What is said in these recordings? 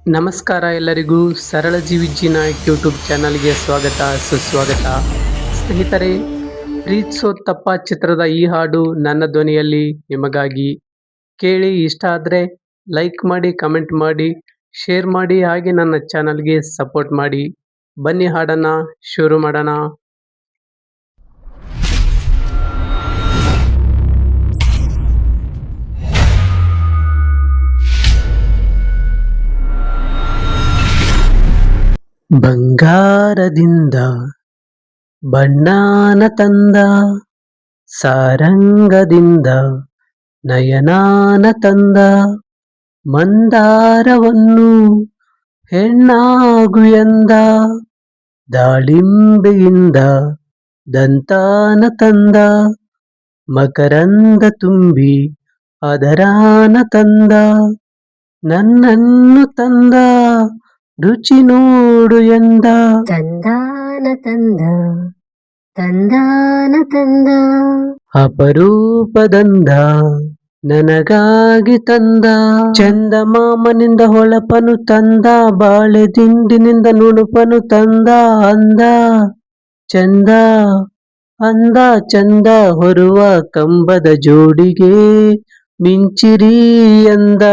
ನಮಸ್ಕಾರ ಎಲ್ಲರಿಗೂ ಸರಳ ಜೀವಿಜ್ಜಿ ನಾಯಕ್ ಯೂಟ್ಯೂಬ್ ಚಾನಲ್ಗೆ ಸ್ವಾಗತ ಸುಸ್ವಾಗತ. ಸ್ನೇಹಿತರೆ, ಪ್ರೀತ್ಸೋ ತಪ್ಪ ಚಿತ್ರದ ಈ ಹಾಡು ನನ್ನ ಧ್ವನಿಯಲ್ಲಿ ನಿಮಗಾಗಿ. ಕೇಳಿ, ಇಷ್ಟ ಆದರೆ ಲೈಕ್ ಮಾಡಿ, ಕಮೆಂಟ್ ಮಾಡಿ, ಶೇರ್ ಮಾಡಿ, ಹಾಗೆ ನನ್ನ ಚಾನಲ್ಗೆ ಸಪೋರ್ಟ್ ಮಾಡಿ. ಬನ್ನಿ ಹಾಡನ್ನ ಶುರು ಮಾಡೋಣ. ಬಂಗಾರದಿಂದ ಬಣ್ಣಾನ ತಂದ, ಸಾರಂಗದಿಂದ ನಯನಾನ ತಂದ, ಮಂದಾರವನ್ನು ಹೆಣ್ಣಾಗು ಎಂದ, ದಾಳಿಂಬೆಯಿಂದ ದಂತಾನ ತಂದ, ಮಕರಂದ ತುಂಬಿ ಅದರಾನ ತಂದ, ನನ್ನನ್ನು ತಂದ ರುಚಿ ನೋಡು ಎಂದ, ತಂದಾನ ತಂದ ತಂದಾನ ತಂದ, ಅಪರೂಪದಂದ ನನಗಾಗಿ ತಂದ, ಚಂದಮಾಮನಿಂದ ಹೊಳಪನು ತಂದ, ಬಾಳೆ ದಿಂಡಿನಿಂದ ನುಣುಪನು ತಂದ, ಅಂದ ಚಂದ ಅಂದ ಚಂದ ಹೊರುವ ಕಂಬದ ಜೋಡಿಗೆ ಮಿಂಚಿರಿ ಎಂದ,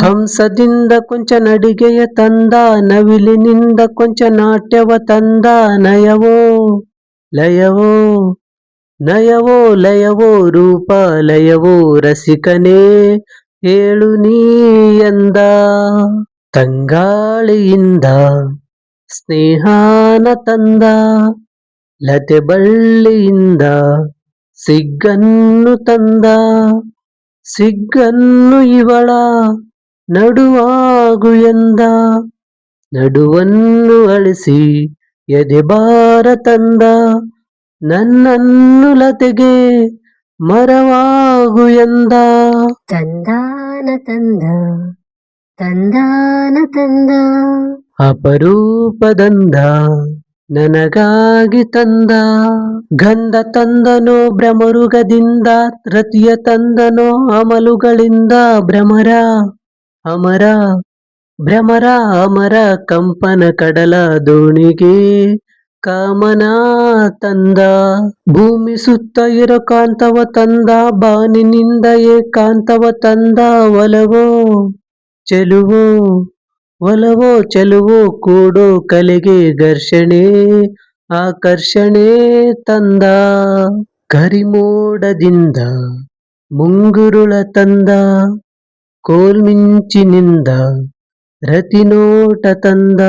ಹಂಸದಿಂದ ಕೊಂಚ ನಡಿಗೆಯ ತಂದ, ನವಿಲಿನಿಂದ ಕೊಂಚ ನಾಟ್ಯವ ತಂದ, ನಯವೋ ಲಯವೋ ನಯವೋ ಲಯವೋ ರೂಪ ಲಯವೋ ರಸಿಕನೇ ಹೇಳು ನೀ ಎಂದ, ತಂಗಾಳಿಯಿಂದ ಸ್ನೇಹಾನ ತಂದ, ಲತೆ ಬಳ್ಳಿಯಿಂದ ಸಿಗ್ಗನ್ನು ತಂದ, ಸಿಗ್ಗನ್ನು ಇವಳ ನಡುವಾಗು ಎಂದ, ನಡುವನ್ನು ಅಳಿಸಿ ಎದೆಬಾರ ತಂದ, ನನ್ನನ್ನು ಲತೆಗೆ ಮರವಾಗು ಎಂದ, ತಂದಾನ ತಂದ ತಂದಾನ ತಂದ, ಅಪರೂಪದಂದ ನನಗಾಗಿ ತಂದ, ಗಂಧ ತಂದನೋ ಭ್ರಮರುಗದಿಂದ, ರತಿಯ ತಂದನೋ ಅಮಲುಗಳಿಂದ, ಭ್ರಮರ ಅಮರ ಭ್ರಮರ ಅಮರ ಕಂಪನ ಕಡಲ ದೋಣಿಗೆ ಕಾಮನ ತಂದ, ಭೂಮಿ ಸುತ್ತ ಇರೋ ಕಾಂತವ ತಂದ, ಬಾನಿನಿಂದ ಏಕಾಂತವ ತಂದ, ಒಲವೋ ಚೆಲುವೋ ಒಲವೋ ಚೆಲುವೋ ಕೂಡೋ ಕಲೆಗೆ ಘರ್ಷಣೆ ಆಕರ್ಷಣೆ ತಂದ, ಕರಿಮೋಡದಿಂದ ಮುಂಗುರುಳ ತಂದ, ಕೋಲ್ಮಿಂಚಿನಿಂದ ರತಿನೋಟ ತಂದ,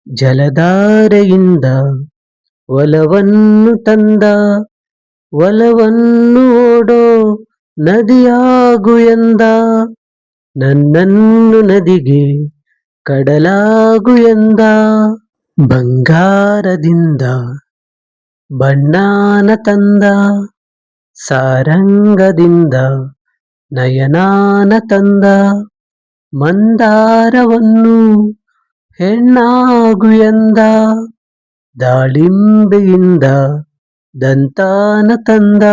ಜಲಧಾರೆಯಿಂದ ಒಲವನ್ನು ತಂದ, ಒಲವನ್ನು ಓಡೋ ನದಿಯಾಗು ಎಂದ, ನನ್ನನ್ನು ನದಿಗೆ ಕಡಲಾಗು ಎಂದ, ಬಂಗಾರದಿಂದ ಬಣ್ಣಾನ ತಂದ, ಸಾರಂಗದಿಂದ ನಯನಾನ ತಂದ, ಮಂದಾರವನ್ನು ಹೆಣ್ಣಾಗು ಎಂದ, ದಾಳಿಂಬೆಯಿಂದ ದಂತಾನ ತಂದ,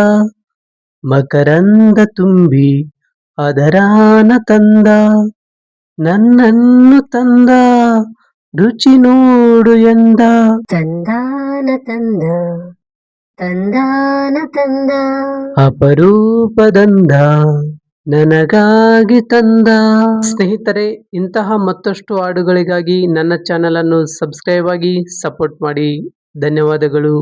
ಮಕರಂದ ತುಂಬಿ ಅದರಾನ ತಂದ, ನನ್ನನ್ನು ತಂದ ರುಚಿ ನೋಡು ಎಂದ, ತಂದಾನ ತಂದ ತಂದಾನ ತಂದ, ಅಪರೂಪದಂದ ನನಗಾಗಿ ತಂದ. ಸ್ನೇಹಿತರೆ, ಇಂತಹ ಮತ್ತಷ್ಟು ಹಾಡುಗಳಿಗಾಗಿ ನನ್ನ ಚಾನಲ್ ಅನ್ನು ಸಬ್ಸ್ಕ್ರೈಬ್ ಆಗಿ ಸಪೋರ್ಟ್ ಮಾಡಿ. ಧನ್ಯವಾದಗಳು.